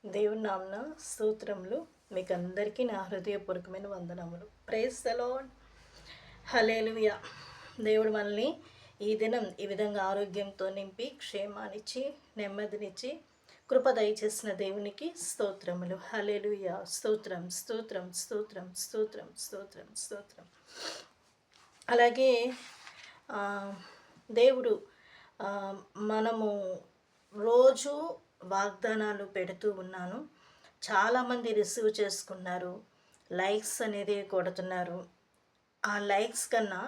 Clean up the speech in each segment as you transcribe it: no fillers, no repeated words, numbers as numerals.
దేవుని నామమున స్తోత్రములు. మీకు అందరికీ నా హృదయపూర్వకమైన వందనములు. Praise the lord. హల్లెలూయా. దేవుడు మనల్ని ఈ దినం ఈ విధంగా ఆరోగ్యంతో నింపి క్షేమాన్నిచ్చి నెమ్మదినిచ్చి కృప దయచేసిన దేవునికి స్తోత్రములు. హల్లెలూయా. స్తోత్రం స్తోత్రం స్తోత్రం స్తోత్రం స్తోత్రం స్తోత్రం. అలాగే దేవుడు మనము రోజు వాగ్దానాలు పెడుతూ ఉన్నాను. చాలామంది రిసీవ్ చేసుకున్నారు, లైక్స్ అనేది కొడుతున్నారు. ఆ లైక్స్ కన్నా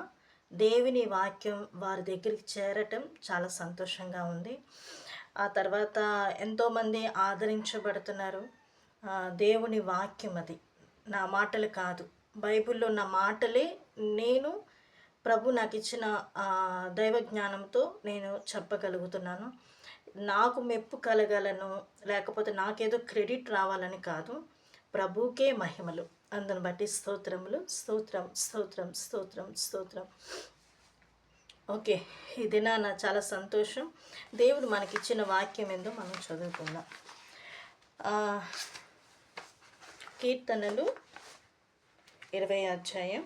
దేవుని వాక్యం వారి దగ్గరికి చేరటం చాలా సంతోషంగా ఉంది. ఆ తర్వాత ఎంతోమంది ఆదరించబడుతున్నారు. దేవుని వాక్యం అది నా మాటలు కాదు, బైబిల్లో ఉన్న మాటలే నేను ప్రభు నాకు ఇచ్చిన దైవ జ్ఞానంతో నేను చెప్పగలుగుతున్నాను. నాకు మెప్పు కలగాలను, లేకపోతే నాకేదో క్రెడిట్ రావాలని కాదు, ప్రభుకే మహిమలు. అందుని బట్టి స్తోత్రములు. స్తోత్రం స్తోత్రం స్తోత్రం స్తోత్రం. ఓకే, ఈ దినాన చాలా సంతోషం. దేవుడు మనకిచ్చిన వాక్యం ఏందో మనం చదువుకుందాం. కీర్తనలు 20వ అధ్యాయం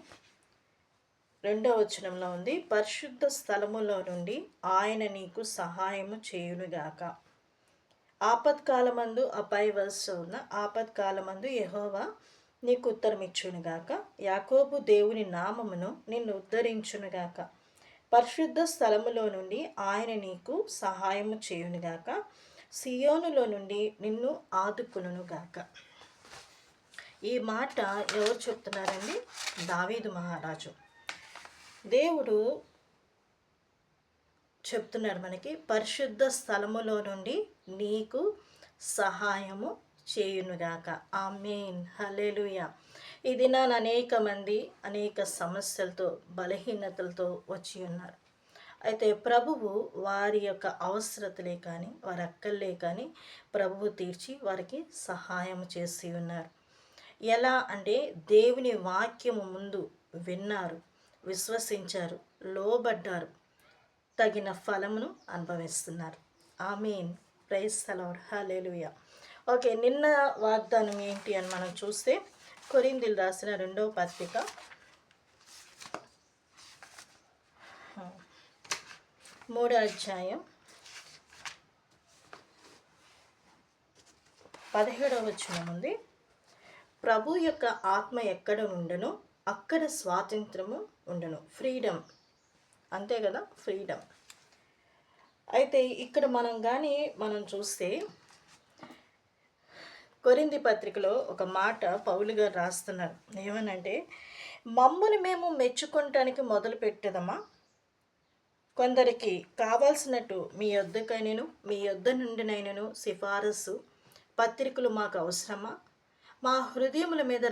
2వ వచనంలో ఉంది, పరిశుద్ధ స్థలములో నుండి ఆయన నీకు సహాయము చేయునుగాక. ఆపత్కాలమందు పై వరుస ఉన్న ఆపత్కాలమందు యెహోవా నీకు ఉత్తరమిచ్చునుగాక. యాకోబు దేవుని నామమును నిన్ను ఉద్ధరించునుగాక. పరిశుద్ధ స్థలములో నుండి ఆయన నీకు సహాయము చేయునుగాక. సియోనులో నుండి నిన్ను ఆదుకునుగాక. ఈ మాట ఎవరు చెప్తున్నారండి? దావీదు మహారాజు. దేవుడు చెప్తున్నారు మనకి, పరిశుద్ధ స్థలములో నుండి నీకు సహాయము చేయునుగాక. ఆమేన్. హల్లెలూయా. ఈ దినాన అనేక మంది అనేక సమస్యలతో బలహీనతలతో వచ్చి ఉన్నారు. అయితే ప్రభువు వారి యొక్క అవసరతలే కానీ వారి అక్కర్లే కానీ ప్రభువు తీర్చి వారికి సహాయం చేసి ఉన్నారు. ఎలా అంటే దేవుని వాక్యము ముందు విన్నారు, విశ్వసించారు, లోబడ్డారు, తగిన ఫలమును అనుభవిస్తున్నారు. Amen. Praise the lord. Hallelujah. Okay, నిన్న వాగ్దానం ఏంటి అని మనం చూస్తే, కొరింథీయులు రాసిన 2వ పత్రిక 3వ అధ్యాయం 17వ వచనం ఉంది, ప్రభు యొక్క ఆత్మ ఎక్కడ ఉండను అక్కడ స్వాతంత్రము ఉండను. ఫ్రీడమ్, అంతే కదా, ఫ్రీడమ్. అయితే ఇక్కడ మనం చూస్తే కొరింథీ పత్రికలో ఒక మాట పౌలు గారు రాస్తున్నారు. ఏమనంటే, మమ్మల్ని మేము మెచ్చుకోవటానికి మొదలు పెట్టదమా? కొందరికి కావాల్సినట్టు మీ యొద్దకైనను మీ యొద్ద నుండినైనను సిఫారసు పత్రికలు మాకు అవసరమా? మా హృదయముల మీద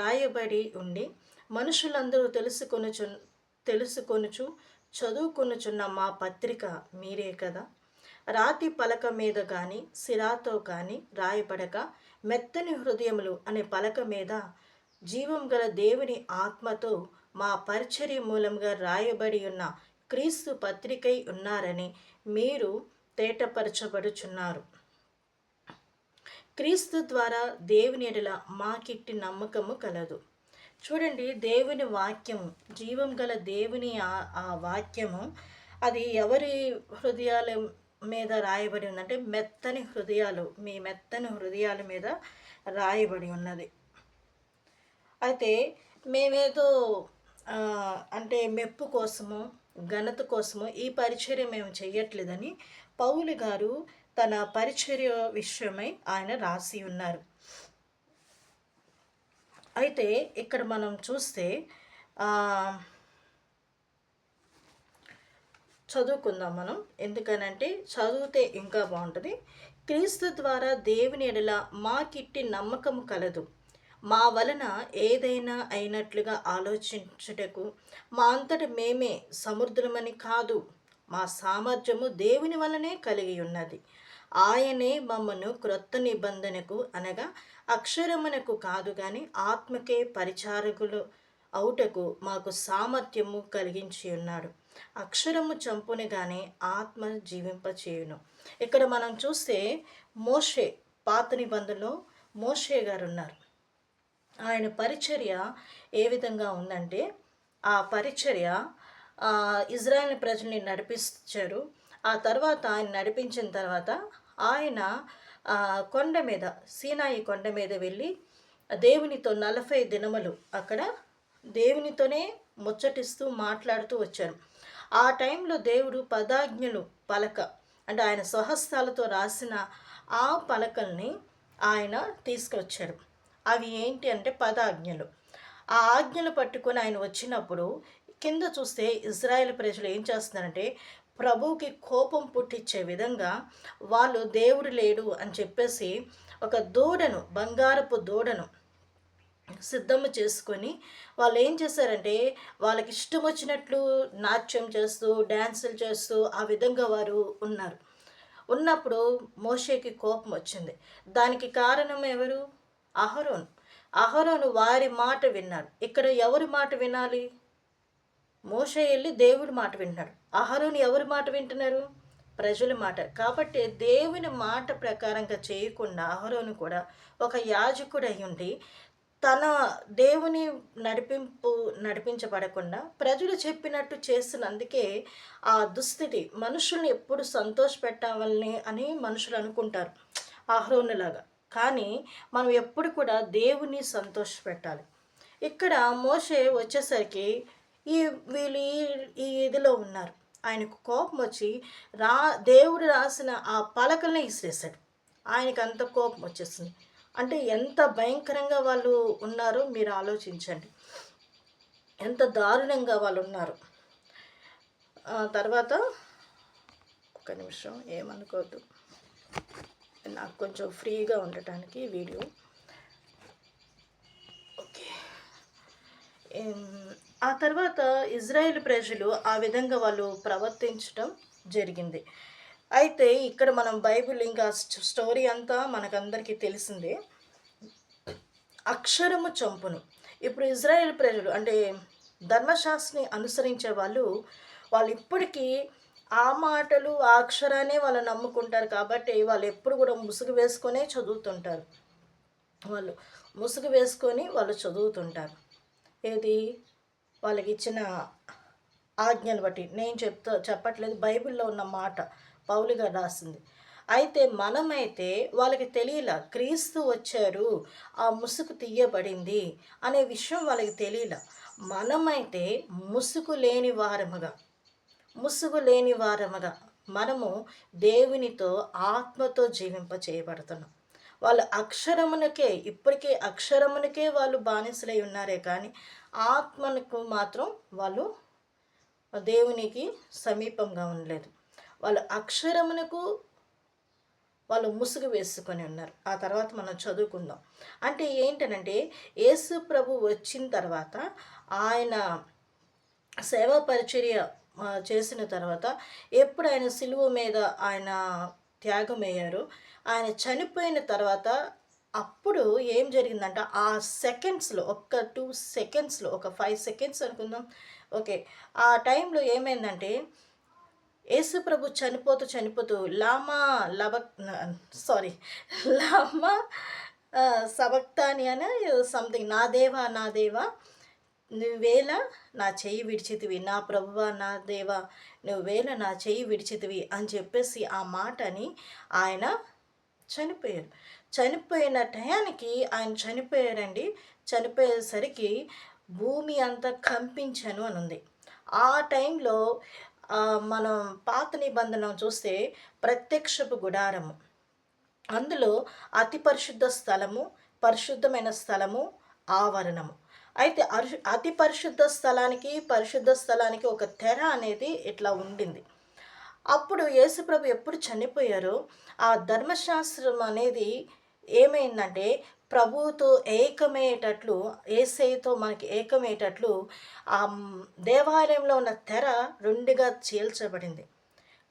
రాయబడి ఉండి మనుషులందరూ తెలుసుకొనుచు చదువుకొనుచున్న మా పత్రిక మీరే కదా. రాతి పలక మీద కానీ సిరాతో కానీ రాయబడక మెత్తని హృదయములు అనే పలక మీద జీవం గల దేవుని ఆత్మతో మా పరిచర్య మూలంగా రాయబడి ఉన్న క్రీస్తు పత్రికై ఉన్నారని మీరు తేటపరచబడుచున్నారు. క్రీస్తు ద్వారా దేవుని ఎడల మాకిట్టి నమ్మకము కలదు. చూడండి, దేవుని వాక్యము, జీవం గల దేవుని ఆ వాక్యము అది ఎవరి హృదయాల మీద రాయబడి ఉందంటే మెత్తని హృదయాలు, మీ మెత్తని హృదయాల మీద రాయబడి ఉన్నది. అయితే మేమేదో అంటే మెప్పు కోసము ఘనత కోసము ఈ పరిచర్య మేము చేయట్లేదని పౌలు గారు తన పరిచర్య విషయమై ఆయన రాసి ఉన్నారు. అయితే ఇక్కడ మనం చూస్తే చదువుకుందాం మనం, ఎందుకనంటే చదివితే ఇంకా బాగుంటుంది. క్రీస్తు ద్వారా దేవుని ఎడల మాకిట్టి నమ్మకము కలదు. మా వలన ఏదైనా అయినట్లుగా ఆలోచించుటకు మా అంతట మేమే సమర్థులమని కాదు, మా సామర్థ్యము దేవుని వలనే కలిగి ఉన్నది. ఆయనే మమ్మను క్రొత్త నిబంధనకు అనగా అక్షరమునకు కాదు కానీ ఆత్మకే పరిచారకులు అవుటకు మాకు సామర్థ్యము కలిగించి ఉన్నాడు. అక్షరము చంపుని కానీ ఆత్మ జీవింపచేయును. ఇక్కడ మనం చూస్తే మోషే పాత నిబంధనలో మోషే గారు ఉన్నారు. ఆయన పరిచర్య ఏ విధంగా ఉందంటే, ఆ పరిచర్య ఇజ్రాయెల్ ప్రజల్ని నడిపించారు. ఆ తర్వాత ఆయన నడిపించిన తర్వాత ఆయన కొండ మీద, సీనాయి కొండ మీద వెళ్ళి దేవునితో 40 దినములు అక్కడ దేవునితోనే ముచ్చటిస్తూ మాట్లాడుతూ వచ్చారు. ఆ టైంలో దేవుడు పదాజ్ఞలు పలక, అంటే ఆయన స్వహస్తాలతో రాసిన ఆ పలకల్ని ఆయన తీసుకొచ్చారు. అవి ఏంటి అంటే పదాజ్ఞలు. ఆ ఆజ్ఞలు పట్టుకొని ఆయన వచ్చినప్పుడు కింద చూస్తే ఇజ్రాయెల్ ప్రజలు ఏం చేస్తున్నారంటే, ప్రభువుకి కోపం పుట్టించే విధంగా వాళ్ళు దేవుడు లేడు అని చెప్పేసి ఒక దూడను, బంగారపు దూడను సిద్ధము చేసుకొని వాళ్ళు ఏం చేశారంటే, వాళ్ళకి ఇష్టం వచ్చినట్లు నాట్యం చేస్తూ, డ్యాన్సులు చేస్తూ ఆ విధంగా వారు ఉన్నారు. ఉన్నప్పుడు మోషేకి కోపం వచ్చింది. దానికి కారణం ఎవరు? అహరోను. అహరోను వారి మాట విన్నాడు. ఇక్కడ ఎవరి మాట వినాలి? మోషే వెళ్ళి దేవుడి మాట వింటున్నాడు. అహరోను ఎవరి మాట వింటున్నారు? ప్రజల మాట. కాబట్టి దేవుని మాట ప్రకారంగా చేయకుండా అహరోను కూడా ఒక యాజకుడు అయి ఉండి తన దేవుని నడిపించబడకుండా ప్రజలు చెప్పినట్టు చేసినందుకే ఆ దుస్థితి. మనుషుల్ని ఎప్పుడు సంతోషపెట్టాలని అని మనుషులు అనుకుంటారు అహరోనులాగా. కానీ మనం ఎప్పుడు కూడా దేవుని సంతోషపెట్టాలి. ఇక్కడ మోషే వచ్చేసరికి వీళ్ళు ఈ ఇదిలో ఉన్నారు. ఆయనకు కోపం వచ్చి దేవుడు రాసిన ఆ పలకల్ని ఇసిరేశాడు. ఆయనకు అంత కోపం వచ్చేసింది. అంటే ఎంత భయంకరంగా వాళ్ళు ఉన్నారో మీరు ఆలోచించండి. ఎంత దారుణంగా వాళ్ళు ఉన్నారు. తర్వాత ఒక నిమిషం ఏమనుకోవద్దు, నాకు కొంచెం ఫ్రీగా ఉండటానికి వీడియో. ఓకే. ఆ తర్వాత ఇజ్రాయేల్ ప్రజలు ఆ విధంగా వాళ్ళు ప్రవర్తించడం జరిగింది. అయితే ఇక్కడ మనం బైబిల్ ఇంకా స్టోరీ అంతా మనకందరికీ తెలిసిందే. అక్షరము చంపును. ఇప్పుడు ఇజ్రాయేల్ ప్రజలు అంటే ధర్మశాస్త్రాన్ని అనుసరించే వాళ్ళు ఇప్పటికీ ఆ మాటలు, ఆ అక్షరాన్ని వాళ్ళు నమ్ముకుంటారు. కాబట్టి వాళ్ళు ఎప్పుడు కూడా ముసుగు వేసుకొనే చదువుతుంటారు. వాళ్ళు ముసుగు వేసుకొని వాళ్ళు చదువుతుంటారు. ఏది? వాళ్ళకి ఇచ్చిన ఆజ్ఞను బట్టి. నేను చెప్పట్లేదు, బైబిల్లో ఉన్న మాట పౌలు గారు రాసింది. అయితే మనమైతే వాళ్ళకి తెలియలా క్రీస్తు వచ్చారు, ఆ ముసుగు తీయబడింది అనే విషయం వాళ్ళకి తెలియలా. మనమైతే ముసుగు లేని వారముగా మనము దేవునితో ఆత్మతో జీవింప చేయబడుతున్నాం. వాళ్ళు ఇప్పటికే అక్షరమునకే వాళ్ళు బానిసలై ఉన్నారే కానీ ఆత్మకు మాత్రం వాళ్ళు దేవునికి సమీపంగా ఉండలేదు. వాళ్ళు అక్షరమునకు వాళ్ళు ముసుగు వేసుకొని ఉన్నారు. ఆ తర్వాత మనం చదువుకుందాం. అంటే ఏంటనంటే, యేసు ప్రభు వచ్చిన తర్వాత ఆయన సేవా పరిచర్య చేసిన తర్వాత ఎప్పుడు ఆయన సిలువ మీద ఆయన త్యాగమయ్యారో, ఆయన చనిపోయిన తర్వాత అప్పుడు ఏం జరిగిందంట, ఆ సెకండ్స్లో ఒక 2 సెకండ్స్లో, ఒక 5 సెకండ్స్ అనుకుందాం. ఓకే, ఆ టైంలో ఏమైందంటే యేసు ప్రభు చనిపోతూ లామా సబక్తాని అని సంథింగ్, నా దేవా నువ్వేలా నా చెయ్యి విడిచితివి, నా ప్రభువా నా దేవా నువ్వేలా నా చెయ్యి విడిచితివి అని చెప్పేసి ఆ మాటని ఆయన చనిపోయారు. చనిపోయిన టయానికి ఆయన చనిపోయారండి. చనిపోయేసరికి భూమి అంతా కంపించను అని ఉంది. ఆ టైంలో మనం పాత నిబంధన చూస్తే ప్రత్యక్షపు గుడారము, అందులో అతి పరిశుద్ధ స్థలము, పరిశుద్ధమైన స్థలము, ఆవరణము. అయితే అతి పరిశుద్ధ స్థలానికి ఒక తెర అనేది ఇట్లా ఉండింది. అప్పుడు యేసుప్రభు ఎప్పుడు చనిపోయారో ఆ ధర్మశాస్త్రం అనేది ఏమైందంటే ప్రభువుతో ఏకమయ్యేటట్లు, యేసయ్యతో మనకి ఏకమయ్యేటట్లు ఆ దేవాలయంలో ఉన్న తెర 2గా చీల్చబడింది.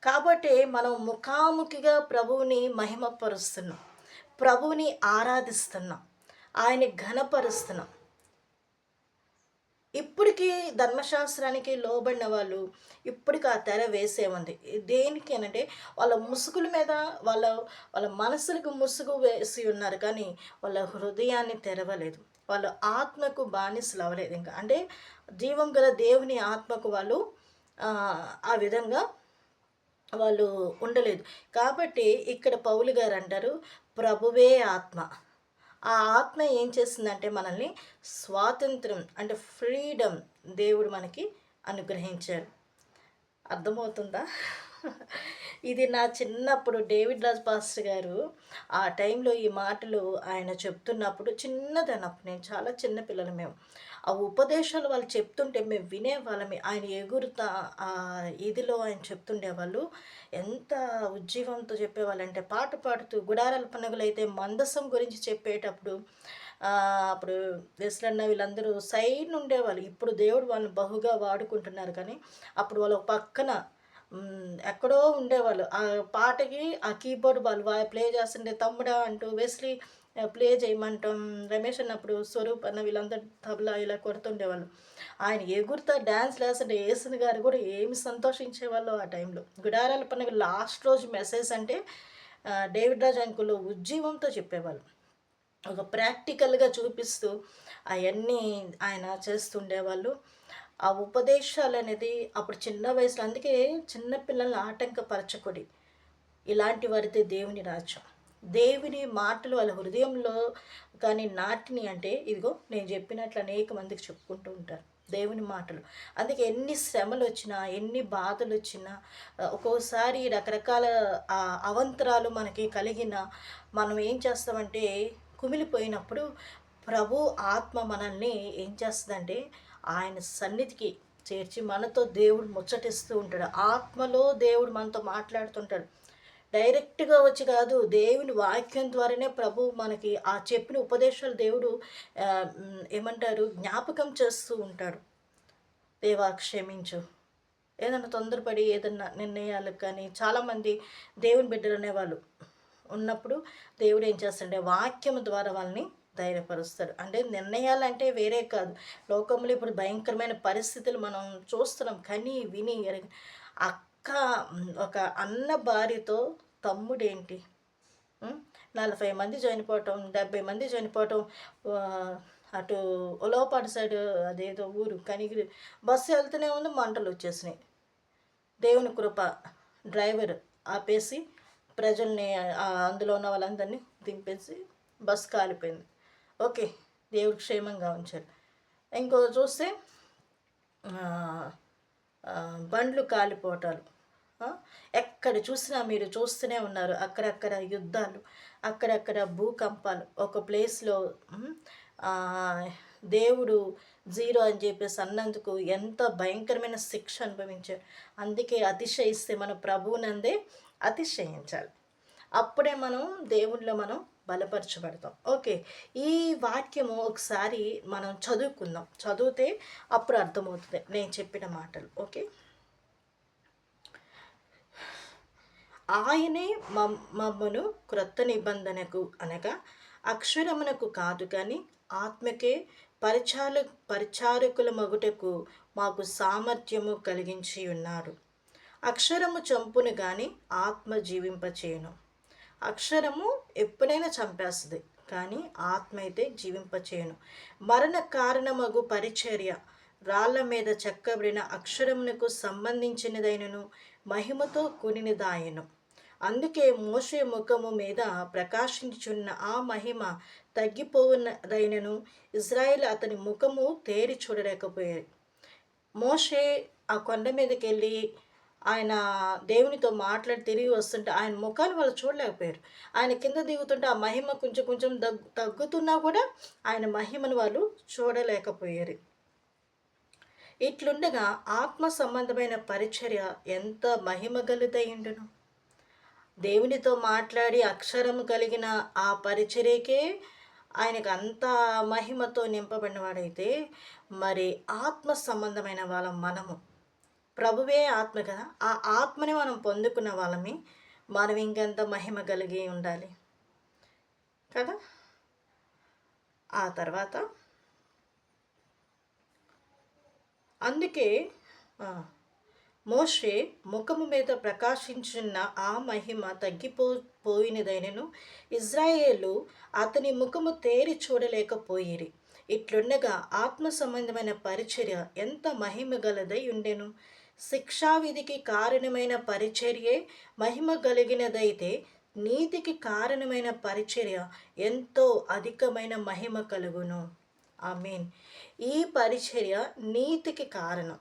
కాబట్టి మనం ముఖాముఖిగా ప్రభువుని మహిమపరుస్తున్నాం, ప్రభువుని ఆరాధిస్తున్నాం, ఆయన్ని ఘనపరుస్తున్నాం. ఇప్పటికీ ధర్మశాస్త్రానికి లోబడిన వాళ్ళు ఇప్పటికి ఆ తెర వేసే ఉంది. దేనికి అనంటే వాళ్ళ ముసుగుల మీద వాళ్ళ వాళ్ళ మనసులకు ముసుగు వేసి ఉన్నారు కానీ వాళ్ళ హృదయాన్ని తెరవలేదు. వాళ్ళ ఆత్మకు బానిసలు అవ్వలేదు ఇంకా. అంటే జీవం గల దేవుని ఆత్మకు వాళ్ళు ఆ విధంగా వాళ్ళు ఉండలేదు. కాబట్టి ఇక్కడ పౌలు గారు అంటారు, ప్రభువే ఆత్మ. ఆ ఆత్మ ఏం చేస్తుందంటే మనల్ని స్వాతంత్రం అంటే ఫ్రీడమ్ దేవుడు మనకి అనుగ్రహించాడు. అర్థమవుతుందా? ఇది నా చిన్నప్పుడు డేవిడ్ రాజ్ పాస్టర్ గారు ఆ టైంలో ఈ మాటలు ఆయన చెప్తున్నప్పుడు చిన్నదన్నప్పుడు నేను చాలా చిన్న పిల్లలు మేము. ఆ ఉపదేశాలు వాళ్ళు చెప్తుంటే మేము వినేవాళ్ళమే. ఆయన ఎగురుతా ఇదిలో ఆయన చెప్తుండేవాళ్ళు. ఎంత ఉజ్జీవంతో చెప్పేవాళ్ళంటే పాట పాడుతూ గుడారాల పండుగలైతే మందసం గురించి చెప్పేటప్పుడు అప్పుడు వెస్లన్న వీళ్ళందరూ సైడ్ ఉండేవాళ్ళు. ఇప్పుడు దేవుడు వాళ్ళని బహుగా వాడుకుంటున్నారు కానీ అప్పుడు వాళ్ళు పక్కన ఎక్కడో ఉండేవాళ్ళు. ఆ పాటకి ఆ కీబోర్డ్ వాళ్ళు ప్లే చేస్తుంటే తమ్ముడా అంటూ వెస్లీ ప్లే చేయమంటాం. రమేష్ అన్నప్పుడు స్వరూప్ అన్న వీళ్ళందరూ తబలా ఇలా కొడుతుండేవాళ్ళు. ఆయన ఎగురుతా డాన్స్ లేస్తుంటే యేసుని గారు కూడా ఏమి సంతోషించేవాళ్ళు ఆ టైంలో. గుడారాల పండుగ లాస్ట్ రోజు మెసేజ్ అంటే డేవిడ్ రాజ్ అంకుల్ ఉజ్జీవంతో చెప్పేవాళ్ళు. ఒక ప్రాక్టికల్గా చూపిస్తూ అవన్నీ ఆయన చేస్తుండేవాళ్ళు. ఆ ఉపదేశాలు అనేది అప్పుడు చిన్న వయసులో అందుకే చిన్న పిల్లల్ని ఆటంకపరచకుడి. ఇలాంటి వారితే దేవుని రాజ్యం. దేవుని మాటలు వాళ్ళ హృదయంలో కానీ నాటిని అంటే ఇదిగో నేను చెప్పినట్లు అనేక మందికి చెప్పుకుంటూ ఉంటారు దేవుని మాటలు. అందుకే ఎన్ని శ్రమలు వచ్చినా ఎన్ని బాధలు వచ్చినా ఒక్కోసారి రకరకాల అవంతరాలు మనకి కలిగిన మనం ఏం చేస్తామంటే కుమిలిపోయినప్పుడు ప్రభు ఆత్మ మనల్ని ఏం చేస్తుందంటే ఆయన సన్నిధికి చేర్చి మనతో దేవుడు ముచ్చటిస్తూ ఉంటాడు. ఆత్మలో దేవుడు మనతో మాట్లాడుతుంటాడు. డైరెక్ట్గా వచ్చి కాదు, దేవుని వాక్యం ద్వారానే ప్రభు మనకి ఆ చెప్పిన ఉపదేశాలు దేవుడు ఏమంటారు జ్ఞాపకం చేస్తూ ఉంటాడు. దేవా క్షమించు, ఏదైనా తొందరపడి ఏదన్నా నిర్ణయాలకు కానీ చాలామంది దేవుని బిడ్డలు అనేవాళ్ళు ఉన్నప్పుడు దేవుడు ఏం చేస్తాడంటే వాక్యం ద్వారా వాళ్ళని ధైర్యపరుస్తాడు. అంటే నిర్ణయాలు అంటే వేరే కాదు, లోకంలో ఇప్పుడు భయంకరమైన పరిస్థితులు మనం చూస్తున్నాం. కానీ విని అక్క ఒక అన్న భార్యతో తమ్ముడేంటి 40 మంది చనిపోవటం, 70 మంది చనిపోవటం. అటు ఉలవపాడు సైడ్ అదేదో ఊరు కనిగిరి బస్సు వెళ్తూనే ఉంది, మంటలు వచ్చేసినాయి. దేవుని కృప, డ్రైవర్ ఆపేసి ప్రజల్ని అందులో ఉన్న వాళ్ళందరినీ దింపేసి బస్సు కాలిపోయింది. ఓకే, దేవుడు క్షేమంగా ఉంచాడు. ఇంకో చూస్తే బండ్లు కాలిపోవటాలు ఎక్కడ చూసినా మీరు చూస్తూనే ఉన్నారు. అక్కడక్కడ యుద్ధాలు, అక్కడక్కడ భూకంపాలు. ఒక ప్లేస్లో దేవుడు 0 అని చెప్పేసి అన్నందుకు ఎంత భయంకరమైన శిక్ష అనుభవించాడు. అందుకే అతిశయిస్తే మన ప్రభువునందే అతిశయించాలి. అప్పుడే మనం దేవుళ్ళో మనం బలపరచబడతాం. ఓకే, ఈ వాక్యము ఒకసారి మనం చదువుకుందాం. చదివితే అప్పుడు అర్థమవుతుంది నేను చెప్పిన మాటలు. ఓకే, ఆయనే మమ్మను క్రొత్త నిబంధనకు అనగా అక్షరమునకు కాదు కానీ ఆత్మకే పరిచారకుల మగుటకు మాకు సామర్థ్యము కలిగించి ఉన్నాడు. అక్షరము చంపును కానీ ఆత్మ జీవింపచేయను. అక్షరము ఎప్పుడైనా చంపేస్తుంది కానీ ఆత్మ అయితే జీవింపచేయను. మరణ కారణమగు పరిచర్య రాళ్ల మీద చెక్కబడిన అక్షరమునకు సంబంధించినదైనను మహిమతో కూడినదాయను. అందుకే మోషే ముఖము మీద ప్రకాశించున్న ఆ మహిమ తగ్గిపోవునదైనను ఇజ్రాయేల్ అతని ముఖము తేరి చూడలేకపోయారు. మోషే ఆ కొండ మీదకి వెళ్ళి ఆయన దేవునితో మాట్లాడి తిరిగి వస్తుంటే ఆయన ముఖాన్ని వాళ్ళు చూడలేకపోయారు. ఆయన కింద దిగుతుంటే ఆ మహిమ కొంచెం కొంచెం తగ్గుతున్నా కూడా ఆయన మహిమను వాళ్ళు చూడలేకపోయారు. ఇట్లుండగా ఆత్మ సంబంధమైన పరిచర్య ఎంత మహిమ గలుదయ్యుండును. దేవునితో మాట్లాడి అక్షరం కలిగిన ఆ పరిచర్యకే ఆయనకు అంత మహిమతో నింపబడినవాడైతే మరి ఆత్మ సంబంధమైన వాళ్ళం మనము. ప్రభువే ఆత్మ కదా, ఆ ఆత్మని మనం పొందుకున్న వాళ్ళమి. మనం ఇంకెంత మహిమ కలిగి ఉండాలి కదా. ఆ తర్వాత అందుకే మోషే ముఖము మీద ప్రకాశించున్న ఆ మహిమ పోయినదైనను ఇజ్రాయేలు అతని ముఖము తేరి చూడలేకపోయిరి. ఇట్లుండగా ఆత్మ సంబంధమైన పరిచర్య ఎంత మహిమ గలదై ఉండెను. శిక్షావిధికి కారణమైన పరిచర్యే మహిమ కలిగినదైతే నీతికి కారణమైన పరిచర్య ఎంతో అధికమైన మహిమ కలుగును. ఆమేన్. ఈ పరిచర్య నీతికి కారణం.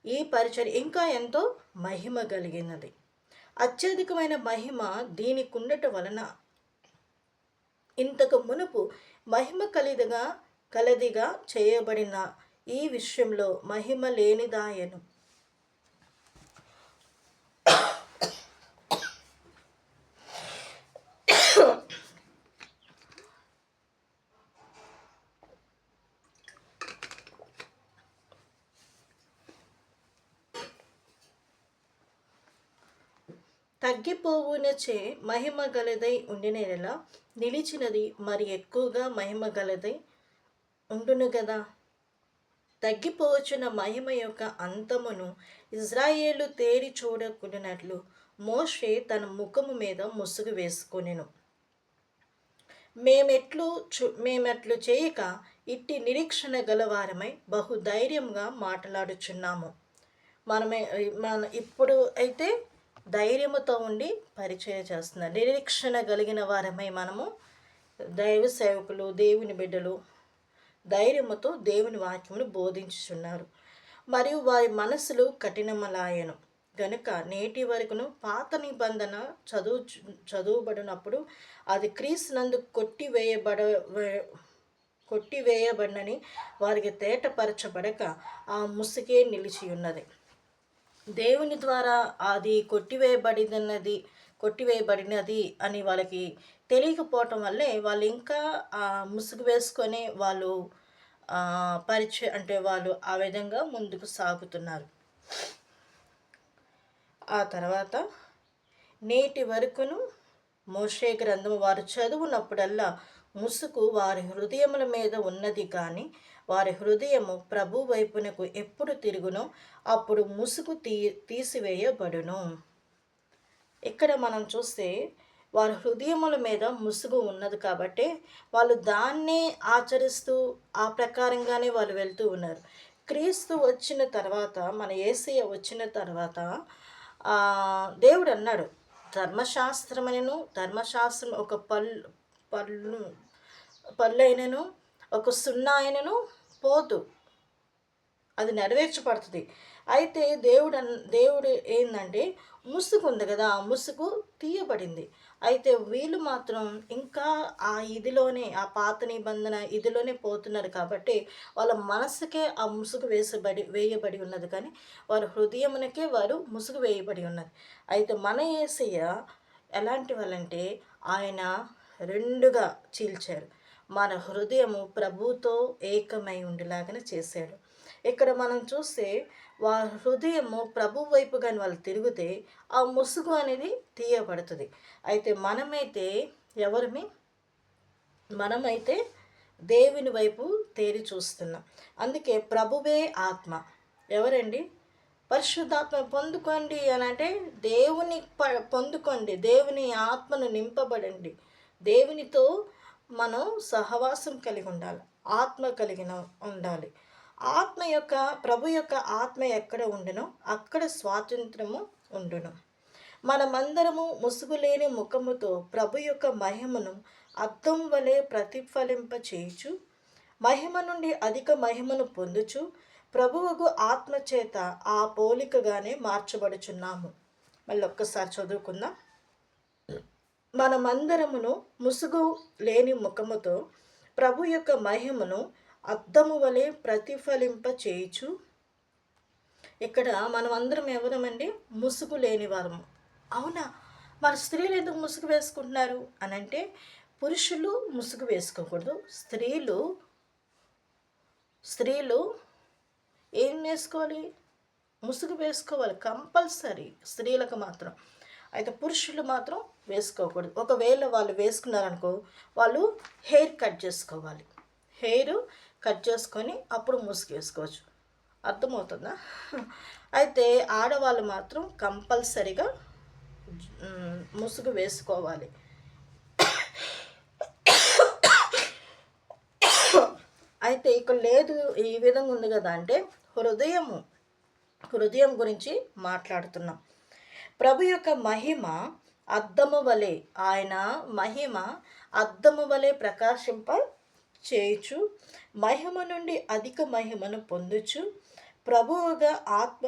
ఈ పరిచర్య ఇంకా ఎంతో మహిమ కలిగినది. అత్యధికమైన మహిమ దీనికి ఉండటం వలన ఇంతకు మునుపు మహిమ కలదిగా చేయబడిన ఈ విషయంలో మహిమ లేనిదాయను. తగ్గిపోవునచే మహిమ గలదై ఉండినలా నిలిచినది మరి ఎక్కువగా మహిమ గలదై ఉండును కదా. తగ్గిపోవచ్చున్న మహిమ యొక్క అంతమును ఇజ్రాయేలు తేరి చూడకున్నట్లు మోషే తన ముఖము మీద ముసుగు వేసుకొనెను. మేమట్లు చేయక ఇట్టి నిరీక్షణ గలవారమై బహుధైర్యంగా మాట్లాడుచున్నాము. ఇప్పుడు అయితే ధైర్యముతో ఉండి పరిచయం చేస్తున్నారు. నిరీక్షణ కలిగిన వారమై మనము దైవ సేవకులు, దేవుని బిడ్డలు ధైర్యముతో దేవుని వాక్యమును బోధించుచున్నారు. మరియు వారి మనసులు కఠినమలాయను గనుక నేటి వరకును పాత నిబంధన చదువుబడినప్పుడు అది క్రీస్తునందు కొట్టివేయబడినని వారికి తేటపరచబడక ఆ ముసుగే నిలిచి ఉన్నది. దేవుని ద్వారా అది కొట్టివేయబడినది అని వాళ్ళకి తెలియకపోవటం వల్లే వాళ్ళు ఇంకా ముసుగు వేసుకొని వాళ్ళు వాళ్ళు ఆ విధంగా ముందుకు సాగుతున్నారు. ఆ తర్వాత నేటి వరకును మోషే గ్రంథము వారు చదువునప్పుడల్లా ముసుగు వారి హృదయముల మీద ఉన్నది కానీ వారి హృదయము ప్రభు వైపునకు ఎప్పుడు తిరుగునో అప్పుడు ముసుగు తీసివేయబడును. ఇక్కడ మనం చూస్తే వారి హృదయముల మీద ముసుగు ఉన్నది కాబట్టి వాళ్ళు దాన్నే ఆచరిస్తూ ఆ ప్రకారంగానే వాళ్ళు వెళ్తూ ఉన్నారు. క్రీస్తు వచ్చిన తర్వాత, మన యేసయ్య వచ్చిన తర్వాత దేవుడు అన్నాడు, ధర్మశాస్త్రం ఒక పళ్ళైనను ఒక సున్నాయనను పోదు, అది నెరవేర్చబడుతుంది. అయితే దేవుడు ఏంటంటే ముసుగు ఉంది కదా, ఆ ముసుగు తీయబడింది. అయితే వీళ్ళు మాత్రం ఇంకా ఆ పాత నిబంధన ఇదిలోనే పోతున్నారు కాబట్టి వాళ్ళ మనసుకే ఆ ముసుగు వేయబడి ఉన్నది, కానీ వారి హృదయమునకే వారు ముసుగు వేయబడి ఉన్నది. అయితే మన యేసయ్య ఎలాంటి వాళ్ళంటే ఆయన రెండుగా చీల్చారు. మన హృదయము ప్రభుతో ఏకమై ఉండేలాగానే చేశాడు. ఇక్కడ మనం చూస్తే వారి హృదయము ప్రభు వైపు కానీ వాళ్ళు తిరిగితే ఆ ముసుగు అనేది తీయబడుతుంది. అయితే మనమైతే దేవుని వైపు తేరి చూస్తున్నాం. అందుకే ప్రభువే ఆత్మ. ఎవరండి? పరిశుద్ధాత్మ పొందుకోండి అని అంటే దేవుని పొందుకోండి, దేవుని ఆత్మను నింపబడండి. దేవునితో మనం సహవాసం కలిగి ఉండాలి, ఆత్మ కలిగిన ఉండాలి. ప్రభు యొక్క ఆత్మ ఎక్కడ ఉండునో అక్కడ స్వాతంత్రము ఉండును. మనమందరము ముసుగులేని ముఖముతో ప్రభు యొక్క మహిమను అద్దం వలె ప్రతిఫలింప చేయుచు మహిమ నుండి అధిక మహిమను పొందుచు ప్రభువుకు ఆత్మ చేత ఆ పోలికగానే మార్చబడుచున్నాము. మళ్ళీ ఒక్కసారి చదువుకుందాం. మనమందరమును ముసుగు లేని ముఖముతో ప్రభు యొక్క మహిమను అద్దము వలె ప్రతిఫలింప చేయుచు. ఇక్కడ మనం అందరం ఎవరమండి? ముసుగు లేని వారము. అవునా? మరి స్త్రీలు ఎందుకు ముసుగు వేసుకుంటున్నారు అని అంటే, పురుషులు ముసుగు వేసుకోకూడదు, స్త్రీలు ఏం వేసుకోవాలి? ముసుగు వేసుకోవాలి కంపల్సరీ, స్త్రీలకు మాత్రం. అయితే పురుషులు మాత్రం వేసుకోకూడదు. ఒకవేళ వాళ్ళు వేసుకున్నారనుకో, వాళ్ళు హెయిర్ కట్ చేసుకొని అప్పుడు ముసుగు వేసుకోవచ్చు. అర్థమవుతుందా? అయితే ఆడవాళ్ళు మాత్రం కంపల్సరిగా ముసుగు వేసుకోవాలి. అయితే ఇక్కడ లేదు, ఈ విధంగా ఉంది కదా అంటే హృదయం గురించి మాట్లాడుతున్నాం. ప్రభు యొక్క మహిమ అద్దము వలె, ఆయన మహిమ అద్దము వలె ప్రకాశింప చేయుచు, మహిమ నుండి అధిక మహిమను పొందుచు, ప్రభువుగా ఆత్మ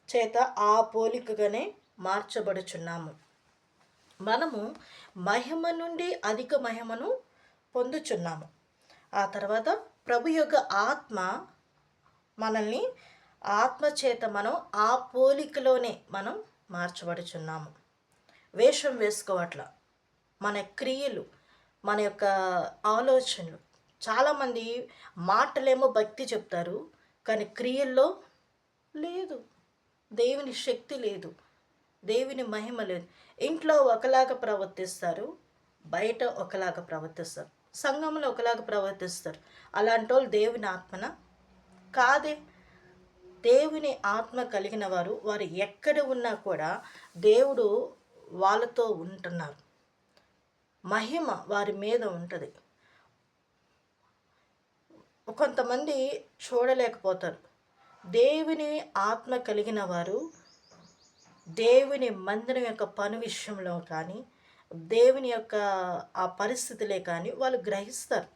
చేత ఆ పోలికగానే మార్చబడుచున్నాము. మనము మహిమ నుండి అధిక మహిమను పొందుచున్నాము. ఆ తర్వాత ప్రభు యొక్క ఆత్మ మనల్ని ఆత్మ చేత మనం ఆ పోలికలోనే మనం మార్చబడుచున్నాము. వేషం వేసుకోవట్ల, మన క్రియలు, మన యొక్క ఆలోచనలు. చాలామంది మాటలేమో భక్తి చెప్తారు, కానీ క్రియల్లో లేదు, దేవుని శక్తి లేదు, దేవుని మహిమ లేదు. ఇంట్లో ఒకలాగా ప్రవర్తిస్తారు, బయట ఒకలాగా ప్రవర్తిస్తారు, సంఘంలో ఒకలాగా ప్రవర్తిస్తారు. అలాంటి వాళ్ళు దేవుని ఆత్మన కాదే. దేవుని ఆత్మ కలిగిన వారు ఎక్కడ ఉన్నా కూడా దేవుడు వాళ్ళతో ఉంటున్నారు, మహిమ వారి మీద ఉంటుంది. కొంతమంది చూడలేకపోతారు. దేవుని ఆత్మ కలిగిన వారు దేవుని మందిరం యొక్క పని విషయంలో కానీ, దేవుని యొక్క ఆ పరిస్థితులే కానీ వాళ్ళు గ్రహిస్తారు.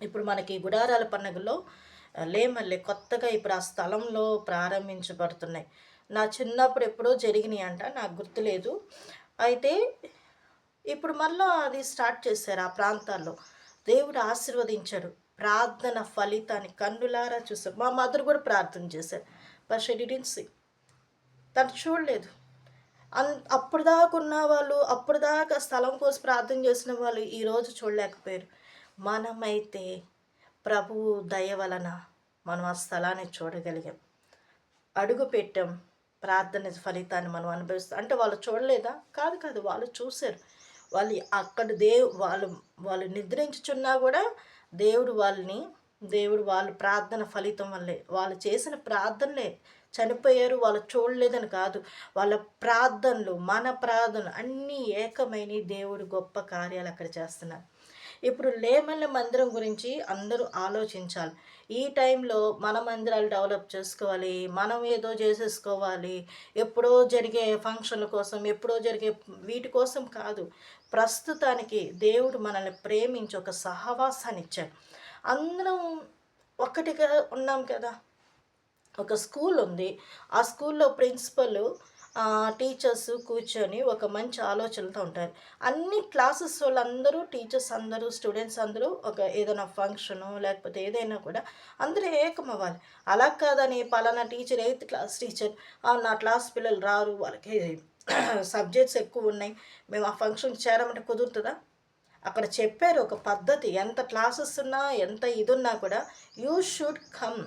ఇప్పుడు మనకి గుడారాల పండుగలో లేమల్లే కొత్తగా ఇప్పుడు ఆ స్థలంలో ప్రారంభించబడుతున్నాయి. నా చిన్నప్పుడు ఎప్పుడో జరిగినాయి అంట, నాకు గుర్తులేదు. అయితే ఇప్పుడు మళ్ళీ అది స్టార్ట్ చేశారు ఆ ప్రాంతాల్లో. దేవుడు ఆశీర్వదించాడు. ప్రార్థన ఫలితాన్ని కన్నులారా చూశారు. మా మదర్ కూడా ప్రార్థన చేశారు, బట్ షీ డిడ్ంట్ సీ. తను చూడలేదు. అప్పుడు దాకా ఉన్న వాళ్ళు, అప్పుడు దాకా స్థలం కోసం ప్రార్థన చేసిన వాళ్ళు ఈరోజు చూడలేకపోయారు. మనమైతే ప్రభువు దయ వలన మనం ఆ స్థలాన్ని చూడగలిగాం, అడుగు పెట్టాం, ప్రార్థన ఫలితాన్ని మనం అనుభవిస్తాం. అంటే వాళ్ళు చూడలేదా? కాదు, వాళ్ళు చూశారు. వాళ్ళు అక్కడ వాళ్ళు నిద్రించుచున్నా కూడా దేవుడు వాళ్ళ ప్రార్థన ఫలితం వల్లే, వాళ్ళు చేసిన ప్రార్థనలే చనిపోయారు. వాళ్ళు చూడలేదని కాదు, వాళ్ళ ప్రార్థనలు మన ప్రార్థనలు అన్నీ ఏకమైన దేవుడు గొప్ప కార్యాలు అక్కడ చేస్తున్నారు. ఇప్పుడు లేమల్ల మందిరం గురించి అందరూ ఆలోచించాలి. ఈ టైంలో మన మందిరాలు డెవలప్ చేసుకోవాలి, మనం ఏదో చేసేసుకోవాలి, ఎప్పుడో జరిగే ఫంక్షన్ల కోసం, ఎప్పుడో జరిగే వీటి కోసం కాదు. ప్రస్తుతానికి దేవుడు మనల్ని ప్రేమించి ఒక సహవాసాన్ని ఇచ్చాడు. అందరం ఒక్కటిగా ఉన్నాం కదా. ఒక స్కూల్ ఉంది, ఆ స్కూల్లో ప్రిన్సిపల్ టీచర్స్ కూర్చొని ఒక మంచి ఆలోచనలతో ఉంటారు. అన్ని క్లాసెస్ వాళ్ళందరూ, టీచర్స్ అందరూ, స్టూడెంట్స్ అందరూ ఒక ఏదైనా ఫంక్షను లేకపోతే ఏదైనా కూడా అందరూ ఏకం అవ్వాలి. అలా కాదని పలానా టీచర్ 8th క్లాస్ టీచర్, నా క్లాస్ పిల్లలు రారు, వాళ్ళకి సబ్జెక్ట్స్ ఎక్కువ ఉన్నాయి, మేము ఆ ఫంక్షన్కి చేరమంటే కుదురుతుందా? అక్కడ చెప్పారు ఒక పద్ధతి. ఎంత క్లాసెస్ ఉన్నా, ఎంత ఇది ఉన్నా కూడా you should come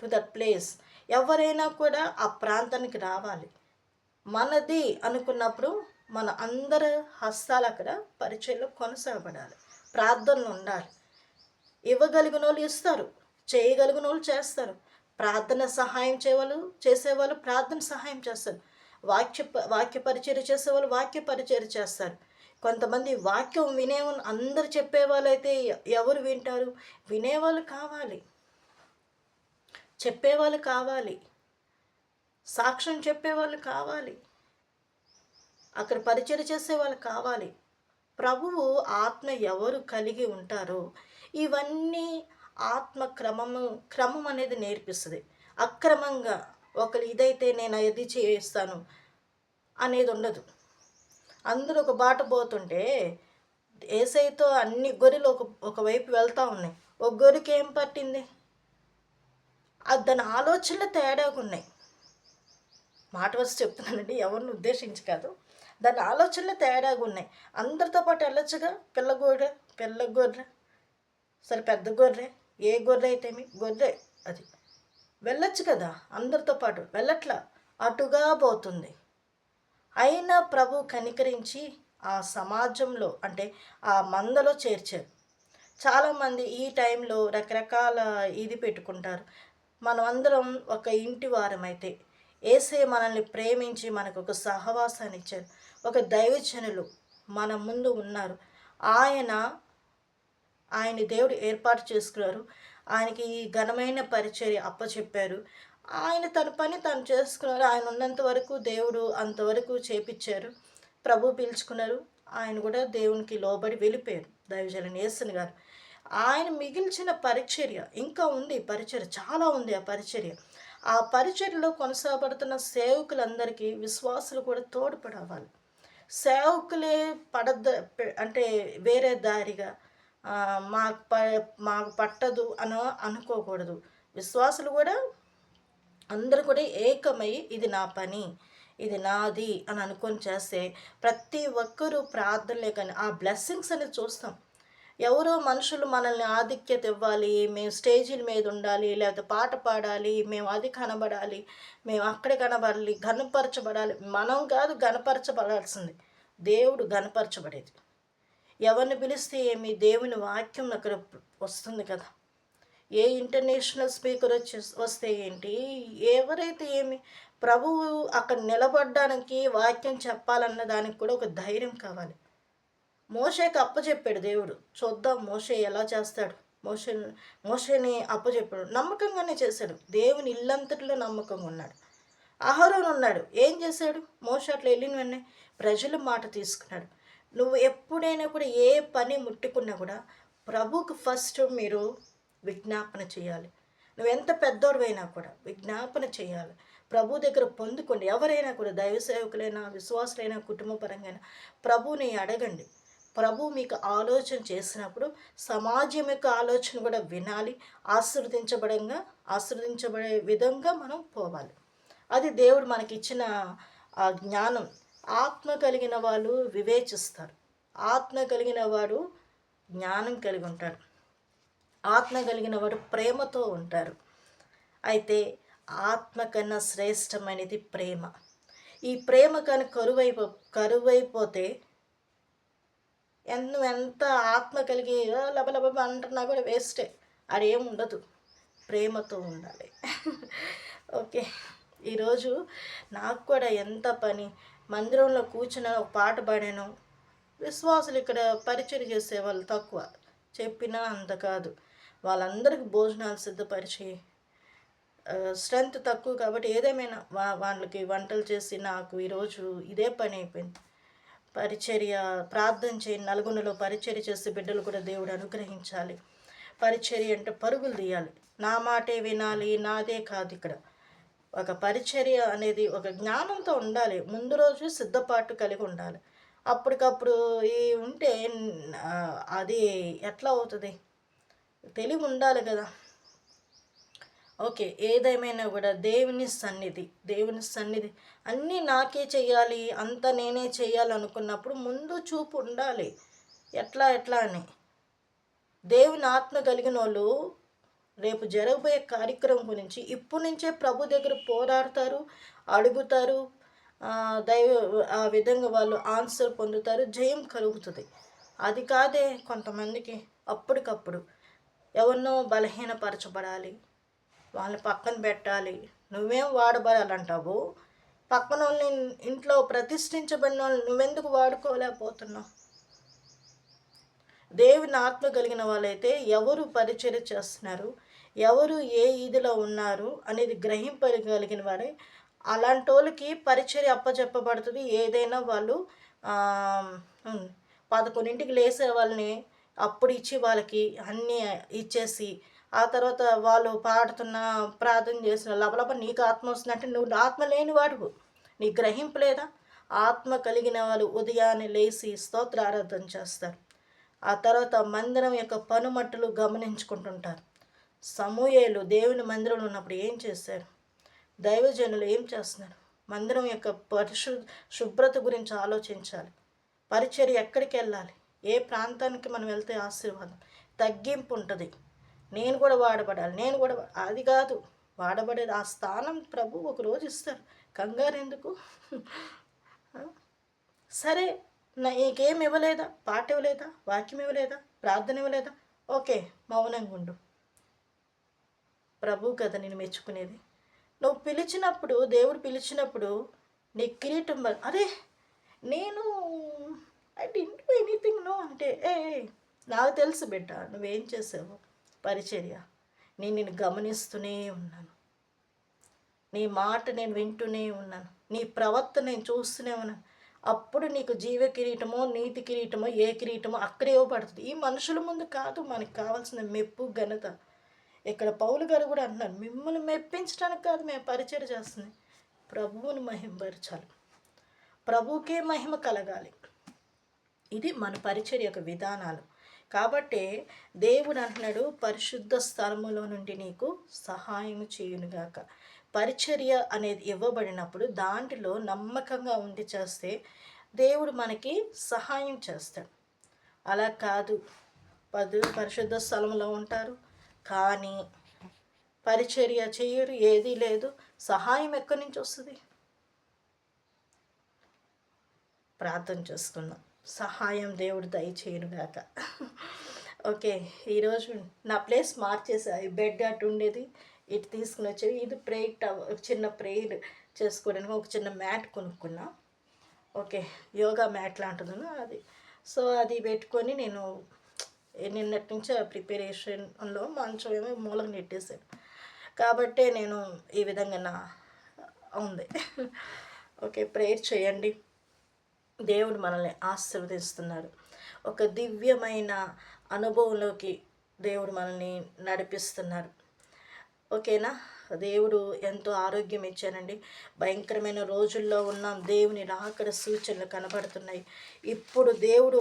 to that place. ఎవరైనా కూడా ఆ ప్రాంతానికి రావాలి. మనది అనుకున్నప్పుడు మన అందరి హస్తాలు అక్కడ పరిచయంలో కొనసాగబడాలి, ప్రార్థనలు ఉండాలి. ఇవ్వగలిగిన వాళ్ళు ఇస్తారు, చేయగలిగిన వాళ్ళు చేస్తారు. ప్రార్థన సహాయం చేసేవాళ్ళు ప్రార్థన సహాయం చేస్తారు. వాక్య పరిచర్య చేసేవాళ్ళు వాక్య పరిచర్య చేస్తారు. కొంతమంది వాక్యం అందరు చెప్పేవాళ్ళు అయితే ఎవరు వింటారు? వినేవాళ్ళు కావాలి, చెప్పేవాళ్ళు కావాలి, సాక్ష్యం చెప్పేవాళ్ళు కావాలి, అక్కడ పరిచర్య చేసేవాళ్ళు కావాలి. ప్రభువు ఆత్మ ఎవరు కలిగి ఉంటారో ఇవన్నీ ఆత్మ క్రమం అనేది నేర్పిస్తుంది. అక్రమంగా ఒకరు ఇదైతే నేను అది చేస్తాను అనేది ఉండదు. అందరూ ఒక బాట పోతుంటే ఏసైతో అన్ని గొర్రెలు ఒకవైపు వెళ్తూ ఉన్నాయి. ఒక గొర్రెకి ఏం పట్టింది? దాని ఆలోచనలు తేడాగా ఉన్నాయి. మాట వచ్చి చెప్తున్నానండి, ఎవరిని ఉద్దేశించి కాదు. దాని ఆలోచనలు తేడాగా ఉన్నాయి. అందరితో పాటు వెళ్ళొచ్చుగా. పిల్ల గొర్రె సరే, పెద్ద గొర్రె, ఏ గొర్రె అయితే గొర్రె అది వెళ్ళొచ్చు కదా, అందరితో పాటు వెళ్ళట్లా, అటుగా పోతుంది. అయినా ప్రభు కనికరించి ఆ సమాజంలో అంటే ఆ మందలో చేర్చారు. చాలామంది ఈ టైంలో రకరకాల ఇది పెట్టుకుంటారు. మనమందరం ఒక ఇంటి వారమైతే, యేసయ్య మనల్ని ప్రేమించి మనకు ఒక సహవాసాన్ని ఇచ్చారు. ఒక దైవజనులు మన ముందు ఉన్నారు. ఆయన ఆయన్ని దేవుడు ఏర్పాటు చేసుకున్నారు. ఆయనకి ఈ ఘనమైన పరిచర్య అప్పచెప్పారు. ఆయన తన పని తాను చేసుకున్నారు. ఆయన ఉన్నంత వరకు దేవుడు అంతవరకు చేపిచ్చారు. ప్రభు పిలుచుకున్నారు. ఆయన కూడా దేవునికి లోబడి వెళ్ళిపోయారు. దైవజనులు యేసన్ గారు. ఆయన మిగిల్చిన పరిచర్య ఇంకా ఉంది. పరిచర్య చాలా ఉంది. ఆ పరిచర్య, ఆ పరిచర్యలో కొనసాగబడుతున్న సేవకులందరికీ విశ్వాసులు కూడా తోడ్పడవాలి. సేవకులే అంటే వేరే దారిగా మాకు మాకు పట్టదు అని అనుకోకూడదు. విశ్వాసులు కూడా అందరూ కూడా ఏకమై ఇది నా పని, ఇది నాది అని అనుకొని చేస్తే ప్రతి ఒక్కరూ ప్రార్థనలే కానీ ఆ బ్లెస్సింగ్స్ అనేది చూస్తాం. ఎవరో మనుషులు మనల్ని ఆధిక్యత ఇవ్వాలి, మేము స్టేజీల మీద ఉండాలి, లేకపోతే పాట పాడాలి, మేము అది కనబడాలి, మేము అక్కడే కనబడాలి, ఘనపరచబడాలి. మనం కాదు ఘనపరచబడాల్సింది, దేవుడు ఘనపరచబడేది. ఎవరిని పిలిస్తే ఏమి, దేవుని వాక్యం అక్కడ వస్తుంది కదా. ఏ ఇంటర్నేషనల్ స్పీకర్ వస్తే ఏంటి, ఎవరైతే ఏమి, ప్రభువు అక్కడ నిలబడడానికి వాక్యం చెప్పాలన్న దానికి కూడా ఒక ధైర్యం కావాలి. మోషేకి అప్పచెప్పాడు దేవుడు. చూద్దాం మోషే ఎలా చేస్తాడు. మోషేని అప్పచెప్పాడు. నమ్మకంగానే చేశాడు. దేవుని ఇల్లంతటిలో నమ్మకంగా ఉన్నాడు. అహరోను ఉన్నాడు. ఏం చేశాడు? మోషే అట్లా వెళ్ళిన వెంటనే ప్రజల మాట తీసుకున్నాడు. నువ్వు ఎప్పుడైనా కూడా ఏ పని ముట్టుకున్నా కూడా ప్రభువుకు ఫస్ట్ మీరు విజ్ఞాపన చేయాలి. నువ్వు ఎంత పెద్దోడివైనా కూడా విజ్ఞాపన చేయాలి. ప్రభు దగ్గర పొందుకోండి. ఎవరైనా కూడా దైవ సేవకులైనా, విశ్వాసులైనా, కుటుంబ పరంగా ప్రభువుని అడగండి. ప్రభు మీకు ఆలోచన చేసినప్పుడు సమాజం యొక్క ఆలోచన కూడా వినాలి. ఆశీర్వదించబడే విధంగా మనం పోవాలి. అది దేవుడు మనకిచ్చిన ఆ జ్ఞానం. ఆత్మ కలిగిన వాళ్ళు వివేచిస్తారు. ఆత్మ కలిగిన వాడు జ్ఞానం కలిగి ఉంటాడు. ఆత్మ కలిగిన వాడు ప్రేమతో ఉంటారు. అయితే ఆత్మ కన్నా శ్రేష్టమైనది ప్రేమ. ఈ ప్రేమ కానీ కరువైపోతే నువ్వు ఎంత ఆత్మ కలిగి లబలబ అంటున్నా కూడా వేస్టే. అదేం ఉండదు. ప్రేమతో ఉండాలి. ఓకే, ఈరోజు నాకు కూడా ఎంత పని, మందిరంలో కూర్చున్న ఒక పాట పాడాను. విశ్వాసులు ఇక్కడ పరిచయం చేసే వాళ్ళు తక్కువ, చెప్పినా అంత కాదు. వాళ్ళందరికీ భోజనాలు సిద్ధపరిచి స్ట్రెంత్ తక్కువ కాబట్టి ఏదేమైనా వాళ్ళకి వంటలు చేసి నాకు ఈరోజు ఇదే పని అయిపోయింది. పరిచర్య ప్రార్థన చేయండి. నలుగురిలో పరిచర్య చేసి బిడ్డలు కూడా దేవుడు అనుగ్రహించాలి. పరిచర్య అంటే పరుగులు తీయాలి. నా మాటే వినాలి, నాదే కాదు. ఇక్కడ ఒక పరిచర్య అనేది ఒక జ్ఞానంతో ఉండాలి. ముందు రోజు సిద్ధపాటు కలిగి ఉండాలి. అప్పటికప్పుడు ఉంటే అది ఎట్లా అవుతుంది? తెలివి ఉండాలి కదా. ఓకే, ఏదేమైనా కూడా దేవుని సన్నిధి అన్నీ నాకే చేయాలి, అంతా నేనే చేయాలనుకున్నప్పుడు ముందు చూపు ఉండాలి. ఎట్లా అని దేవుని ఆత్మ కలిగిన వాళ్ళు రేపు జరగబోయే కార్యక్రమం గురించి ఇప్పటి నుంచే ప్రభు దగ్గర పోరాడతారు, అడుగుతారు. ఆ విధంగా వాళ్ళు ఆన్సర్ పొందుతారు, జయం కలుగుతుంది. అది కాదే కొంతమందికి అప్పటికప్పుడు ఎవరినో బలహీనపరచబడాలి, వాళ్ళని పక్కన పెట్టాలి, నువ్వేం వాడబడాలంటావు. పక్కన వాళ్ళని, ఇంట్లో ప్రతిష్ఠించబడిన వాళ్ళు నువ్వెందుకు వాడుకోలేకపోతున్నావు? దేవుని ఆత్మ కలిగిన వాళ్ళైతే ఎవరు పరిచర్య చేస్తున్నారు, ఎవరు ఏ ఇదిలో ఉన్నారు అనేది గ్రహింపగలిగిన వారే అలాంటి వాళ్ళకి పరిచర్య అప్పచెప్పబడుతుంది. ఏదైనా వాళ్ళు 11ంటికి లేసే వాళ్ళని అప్పుడు ఇచ్చి వాళ్ళకి అన్నీ ఇచ్చేసి ఆ తర్వాత వాళ్ళు పాడుతున్న ప్రార్థన చేసిన లబలబ నీకు ఆత్మ వస్తుందంటే నువ్వు ఆత్మ లేని వాడువు. నీ గ్రహింపు లేదా? ఆత్మ కలిగిన వాళ్ళు ఉదయాన్నే లేచి స్తోత్ర ఆరాధన చేస్తారు. ఆ తర్వాత మందిరం యొక్క పనుమట్టులు గమనించుకుంటుంటారు. సమూయేలు దేవుని మందిరంలో ఉన్నప్పుడు ఏం చేశారు? దైవజనులు ఏం చేస్తున్నారు? మందిరం యొక్క శుభ్రత గురించి ఆలోచించాలి. పరిచర్య ఎక్కడికి వెళ్ళాలి, ఏ ప్రాంతానికి మనం వెళ్తే ఆశీర్వాదం, తగ్గింపు ఉంటుంది. నేను కూడా వాడబడాలి, అది కాదు వాడబడేది. ఆ స్థానం ప్రభు ఒకరోజు ఇస్తారు. కంగారు ఎందుకు? సరే, నీకేం ఇవ్వలేదా? పాట ఇవ్వలేదా? వాక్యం ఇవ్వలేదా? ప్రార్థన ఇవ్వలేదా? ఓకే, మౌనంగా ఉండు. ప్రభు కదా నేను మెచ్చుకునేది. నువ్వు పిలిచినప్పుడు, దేవుడు పిలిచినప్పుడు నీ కిరీటం అరే నేను I didn't do anything no అంటే, నాకు తెలుసు బిడ్డ నువ్వేం చేసావు పరిచర్య. నేను నిన్ను గమనిస్తూనే ఉన్నాను, నీ మాట నేను వింటూనే ఉన్నాను, నీ ప్రవర్తన నేను చూస్తూనే ఉన్నాను. అప్పుడు నీకు జీవ కిరీటమో నీతి కిరీటమో ఏ కిరీటమో అక్కడే ఇవ్వబడుతుంది. ఈ మనుషుల ముందు కాదు మనకు కావాల్సిన మెప్పు ఘనత. ఇక్కడ పౌలు గారు కూడా అంటున్నారు, మిమ్మల్ని మెప్పించడానికి కాదు మేము పరిచయం చేస్తుంది, ప్రభువుని మహిమపరచాలి, ప్రభువుకే మహిమ కలగాలి. ఇది మన పరిచర్య యొక్క విధానాలు. కాబట్టి దేవుడు అంటున్నాడు, పరిశుద్ధ స్థలములో నుండి నీకు సహాయం చేయునుగాక. పరిచర్య అనేది ఇవ్వబడినప్పుడు దాంట్లో నమ్మకంగా ఉండి చేస్తే దేవుడు మనకి సహాయం చేస్తాడు. అలా కాదు, పరిశుద్ధ స్థలంలో ఉంటారు కానీ పరిచర్య చేయరు, ఏదీ లేదు, సహాయం ఎక్కడి నుంచి వస్తుంది? ప్రార్థన చేసుకుందాం, సహాయం దేవుడు దయచేయునుగాక. ఓకే, ఈరోజు నా ప్లేస్ మార్చేసా. ఈ బెడ్ అటు ఉండేది, ఇటు తీసుకుని వచ్చేది. ఇది ప్రేయర్ చిన్న ప్రేయర్ చేసుకోవడానికి ఒక చిన్న మ్యాట్ కొనుక్కున్నా. ఓకే, యోగా మ్యాట్ లాంటిది అది. సో అది పెట్టుకొని నేను నిన్నటి నుంచి ఆ ప్రిపరేషన్లో మంచం ఏమో మూలకు నెట్టేశాను. కాబట్టే నేను ఈ విధంగా నా ఉంది. ఓకే, ప్రేయర్ చేయండి. దేవుడు మనల్ని ఆశీర్వదిస్తున్నారు. ఒక దివ్యమైన అనుభవంలోకి దేవుడు మనల్ని నడిపిస్తున్నారు. ఓకేనా? దేవుడు ఎంతో ఆరోగ్యం ఇచ్చానండి. భయంకరమైన రోజుల్లో ఉన్నాం. దేవుని రాకడ సూచనలు కనబడుతున్నాయి. ఇప్పుడు దేవుడు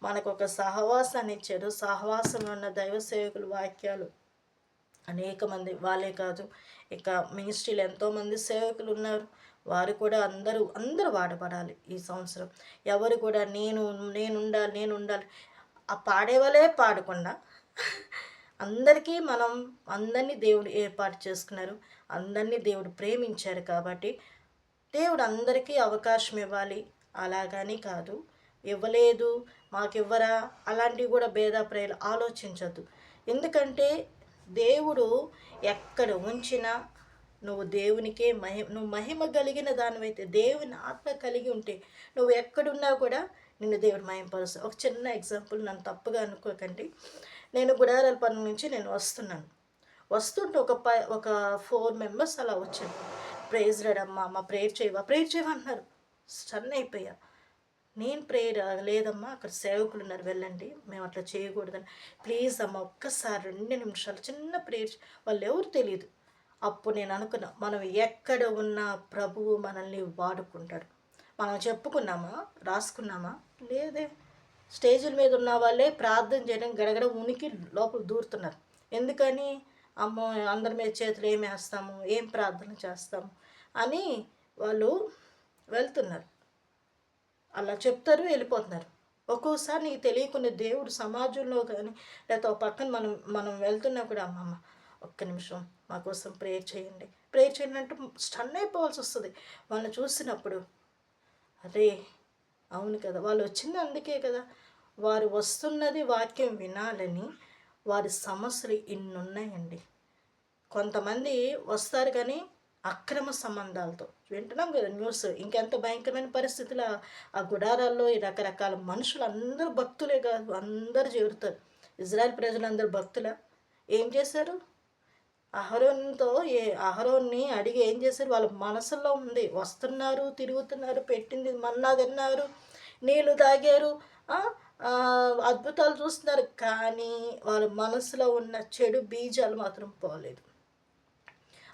మనకు ఒక సహవాసాన్ని ఇచ్చాడు. సహవాసంలో ఉన్న దైవ సేవకుల వాక్యాలు అనేక మంది, వాళ్ళే కాదు, ఇక మినిస్ట్రీలు ఎంతోమంది సేవకులు ఉన్నారు. వారు కూడా అందరూ వాడబడాలి ఈ సంవత్సరం. ఎవరు కూడా నేనుండాలి ఆ పాడేవాళ్ళే పాడకుండా అందరినీ దేవుడు ఏర్పాటు చేసుకున్నారు. అందరినీ దేవుడు ప్రేమించారు. కాబట్టి దేవుడు అందరికీ అవకాశం ఇవ్వాలి. అలాగని కాదు, ఇవ్వలేదు మాకివ్వరా అలాంటివి కూడా భేదాప్రాయాలు ఆలోచించద్దు. ఎందుకంటే దేవుడు ఎక్కడ ఉంచినా నువ్వు దేవునికే నువ్వు మహిమ కలిగిన దానివైతే, దేవుని ఆత్మ కలిగి ఉంటే నువ్వు ఎక్కడున్నా కూడా నిన్ను దేవుడు మహిమపరుస్తాడు. ఒక చిన్న ఎగ్జాంపుల్, నన్ను తప్పుగా అనుకోకండి. నేను గుడారాలపల్లి నుంచి వస్తుంటే ఒక 4 మెంబర్స్ అలా వచ్చాను. ప్రేజ్ రాడమ్మా, అమ్మ ప్రేయర్ చేయవా అంటున్నారు. స్టన్ అయిపోయా. నేను ప్రేయర్ లేదమ్మా, అక్కడ సేవకులు ఉన్నారు, వెళ్ళండి, మేము అట్లా చేయకూడదని. ప్లీజ్ అమ్మ ఒక్కసారి 2 నిమిషాలు చిన్న ప్రేయర్. వాళ్ళు ఎవరు తెలియదు. అప్పుడు నేను అనుకున్నా, మనం ఎక్కడ ఉన్నా ప్రభువు మనల్ని వాడుకుంటాడు. మనం చెప్పుకున్నామా, రాసుకున్నామా? లేదే. స్టేజీల మీద ఉన్న వాళ్ళే ప్రార్థన చేయడం గడగడ ఉనికి లోపల దూరుతున్నారు. ఎందుకని? అమ్మో అందరి మీద చేతులు ఏం వేస్తాము, ఏం ప్రార్థన చేస్తాము అని వాళ్ళు వెళ్తున్నారు. అలా చెప్తారు, వెళ్ళిపోతున్నారు. ఒక్కోసారి నీకు తెలియకుండా దేవుడు సమాజంలో కానీ లేకపోతే ఒక పక్కన మనం వెళ్తున్నా కూడా, అమ్మమ్మ ఒక్క నిమిషం మా కోసం ప్రేయర్ చేయండి అంటే స్టన్ అయిపోవాల్సి వస్తుంది వాళ్ళని చూసినప్పుడు. అదే అవును కదా, వాళ్ళు వచ్చింది అందుకే కదా. వారు వస్తున్నది వాక్యం వినాలని. వారి సమస్యలు ఇన్నున్నాయండి. కొంతమంది వస్తారు కానీ అక్రమ సంబంధాలతో, వింటున్నాం కదా న్యూస్. ఇంకెంత భయంకరమైన పరిస్థితులు ఆ గుడారాల్లో ఈ రకరకాల మనుషులు అందరూ భక్తులే కాదు, అందరూ చేరుతారు. ఇజ్రాయెల్ ప్రజలందరూ భక్తుల ఏం చేశారు? అహరోన్ని అడిగి ఏం చేశారు? వాళ్ళ మనసులో ఉంది. వస్తున్నారు, తిరుగుతున్నారు, పెట్టింది మన్నా తిన్నారు, నీళ్ళు తాగారు, అద్భుతాలు చూస్తున్నారు. కానీ వాళ్ళ మనసులో ఉన్న చెడు బీజాలు మాత్రం పోలేదు.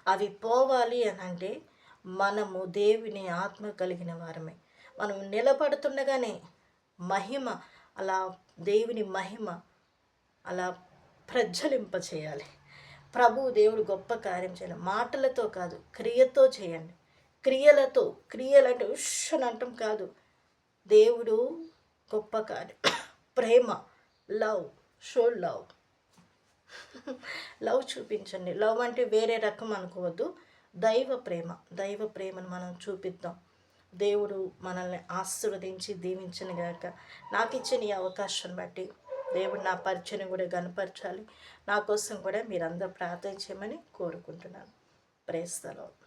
అవి పోవాలి అని అంటే మనము దేవుని ఆత్మ కలిగిన వారమే. మనం నిలబడుతుండగానే మహిమ, అలా దేవుని మహిమ అలా ప్రజ్వలింప చేయాలి. దేవుడు గొప్ప కార్యం చేయాలి. మాటలతో కాదు, క్రియతో చేయండి. క్రియలంటే ఉష్ అని అంటాం కాదు. దేవుడు గొప్ప కార్యం, ప్రేమ, షో లవ్ చూపించండి. లవ్ అంటే వేరే రకం అనుకోవద్దు, దైవ ప్రేమను మనం చూపిద్దాం. దేవుడు మనల్ని ఆశీర్వదించి దీవించను గాక. నాకు ఇచ్చిన ఈ అవకాశాన్ని బట్టి దేవుడు నా పరిచయం కూడా కనపరచాలి. నా కోసం కూడా మీరందరూ ప్రార్థన చేయమని కోరుకుంటున్నాను. Praise the lord.